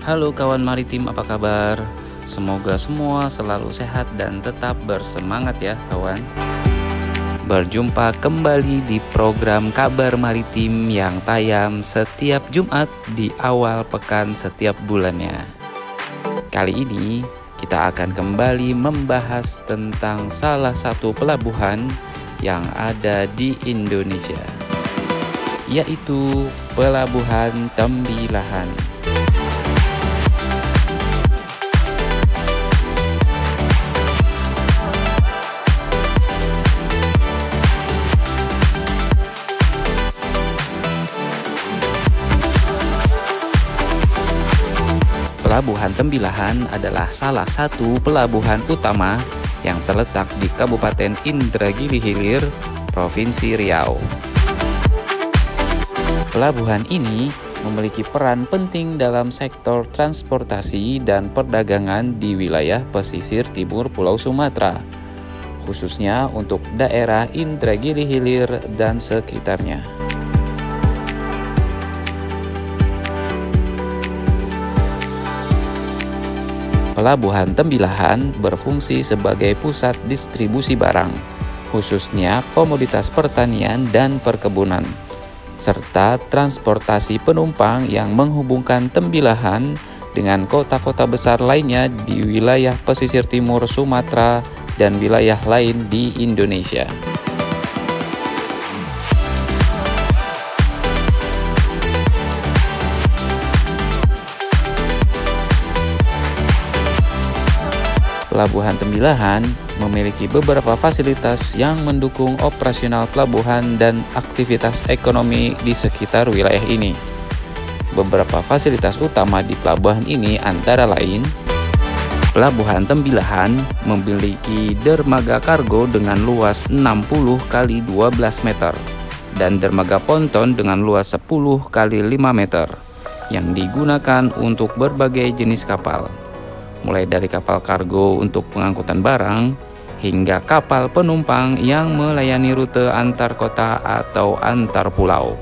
Halo kawan maritim, apa kabar? Semoga semua selalu sehat dan tetap bersemangat ya kawan. Berjumpa kembali di program Kabar Maritim yang tayang setiap Jumat di awal pekan setiap bulannya. Kali ini kita akan kembali membahas tentang salah satu pelabuhan yang ada di Indonesia, yaitu Pelabuhan Tembilahan. Pelabuhan Tembilahan adalah salah satu pelabuhan utama yang terletak di Kabupaten Indragiri Hilir, Provinsi Riau. Pelabuhan ini memiliki peran penting dalam sektor transportasi dan perdagangan di wilayah pesisir timur Pulau Sumatera, khususnya untuk daerah Indragiri Hilir dan sekitarnya. Pelabuhan Tembilahan berfungsi sebagai pusat distribusi barang, khususnya komoditas pertanian dan perkebunan, serta transportasi penumpang yang menghubungkan Tembilahan dengan kota-kota besar lainnya di wilayah pesisir timur Sumatera dan wilayah lain di Indonesia. Pelabuhan Tembilahan memiliki beberapa fasilitas yang mendukung operasional pelabuhan dan aktivitas ekonomi di sekitar wilayah ini. Beberapa fasilitas utama di pelabuhan ini antara lain: Pelabuhan Tembilahan memiliki dermaga kargo dengan luas 60 x 12 meter dan dermaga ponton dengan luas 10 x 5 meter yang digunakan untuk berbagai jenis kapal, mulai dari kapal kargo untuk pengangkutan barang hingga kapal penumpang yang melayani rute antar kota atau antar pulau.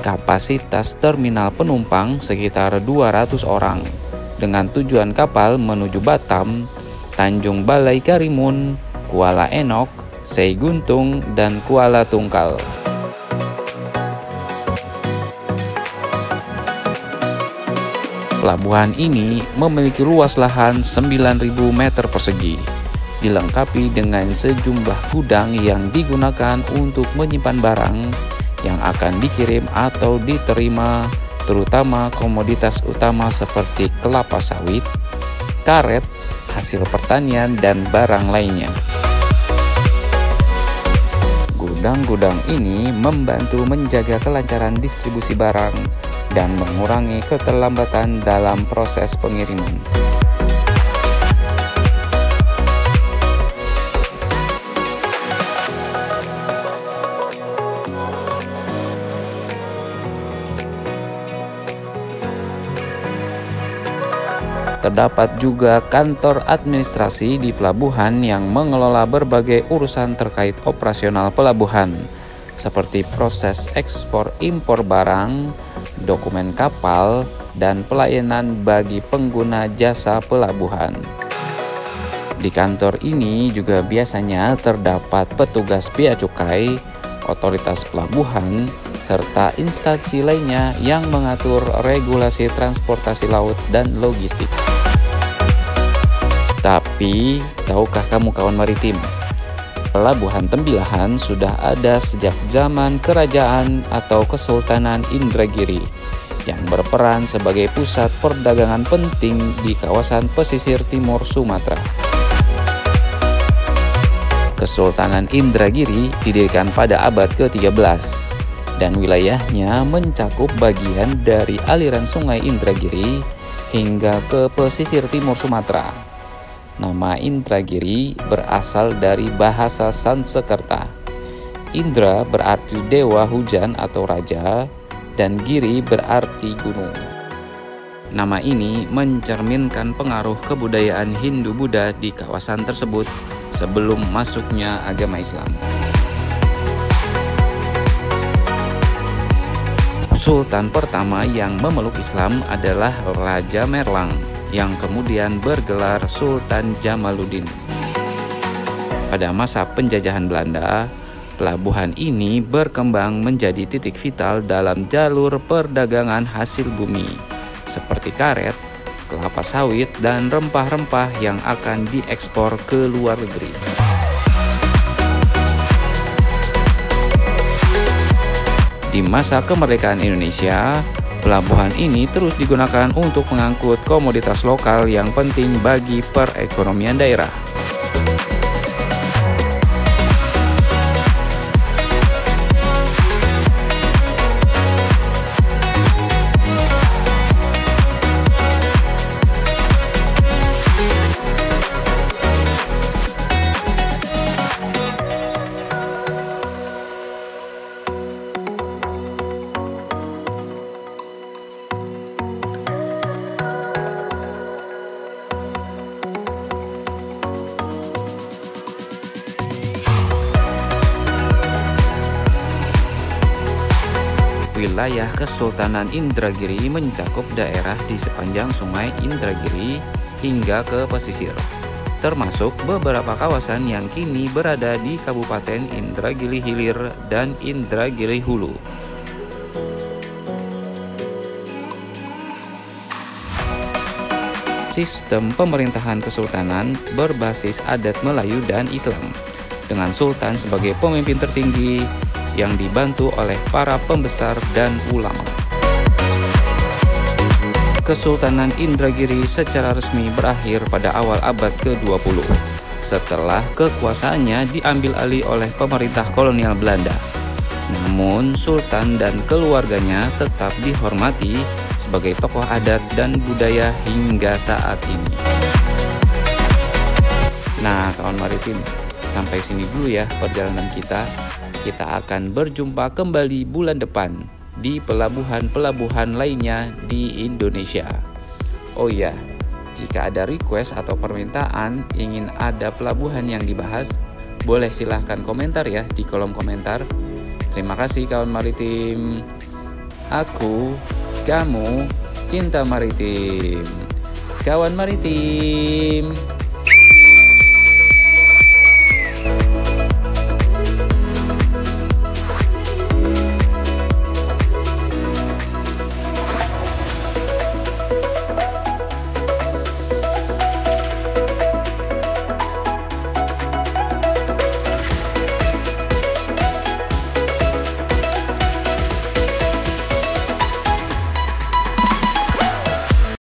Kapasitas terminal penumpang sekitar 200 orang dengan tujuan kapal menuju Batam, Tanjung Balai Karimun, Kuala Enok, Sei Guntung, dan Kuala Tungkal. Pelabuhan ini memiliki luas lahan 9.000 meter persegi, dilengkapi dengan sejumlah gudang yang digunakan untuk menyimpan barang yang akan dikirim atau diterima, terutama komoditas utama seperti kelapa sawit, karet, hasil pertanian, dan barang lainnya. Gudang-gudang ini membantu menjaga kelancaran distribusi barang dan mengurangi keterlambatan dalam proses pengiriman. Terdapat juga kantor administrasi di pelabuhan yang mengelola berbagai urusan terkait operasional pelabuhan, seperti proses ekspor impor barang, dokumen kapal, dan pelayanan bagi pengguna jasa pelabuhan. Di kantor ini juga biasanya terdapat petugas bea cukai, otoritas pelabuhan, serta instansi lainnya yang mengatur regulasi transportasi laut dan logistik. Tapi, tahukah kamu kawan maritim, Pelabuhan Tembilahan sudah ada sejak zaman Kerajaan atau Kesultanan Indragiri yang berperan sebagai pusat perdagangan penting di kawasan pesisir timur Sumatera. Kesultanan Indragiri didirikan pada abad ke-13 dan wilayahnya mencakup bagian dari aliran sungai Indragiri hingga ke pesisir timur Sumatera. Nama Indragiri berasal dari bahasa Sanskerta. Indra berarti dewa hujan atau raja, dan giri berarti gunung. Nama ini mencerminkan pengaruh kebudayaan Hindu-Buddha di kawasan tersebut sebelum masuknya agama Islam. Sultan pertama yang memeluk Islam adalah Raja Merlang, yang kemudian bergelar Sultan Jamaluddin. Pada masa penjajahan Belanda, pelabuhan ini berkembang menjadi titik vital dalam jalur perdagangan hasil bumi, seperti karet, kelapa sawit, dan rempah-rempah yang akan diekspor ke luar negeri. Di masa kemerdekaan Indonesia, pelabuhan ini terus digunakan untuk mengangkut komoditas lokal yang penting bagi perekonomian daerah. Wilayah Kesultanan Indragiri mencakup daerah di sepanjang Sungai Indragiri hingga ke pesisir, termasuk beberapa kawasan yang kini berada di Kabupaten Indragiri Hilir dan Indragiri Hulu. Sistem pemerintahan kesultanan berbasis adat Melayu dan Islam, dengan sultan sebagai pemimpin tertinggi yang dibantu oleh para pembesar dan ulama. Kesultanan Indragiri secara resmi berakhir pada awal abad ke-20 setelah kekuasaannya diambil alih oleh pemerintah kolonial Belanda. Namun, sultan dan keluarganya tetap dihormati sebagai tokoh adat dan budaya hingga saat ini. Nah, kawan maritim, sampai sini dulu ya perjalanan kita. Kita akan berjumpa kembali bulan depan di pelabuhan-pelabuhan lainnya di Indonesia. Oh iya, jika ada request atau permintaan ingin ada pelabuhan yang dibahas, boleh silahkan komentar ya di kolom komentar. Terima kasih kawan maritim. Aku, kamu, cinta maritim. Kawan maritim.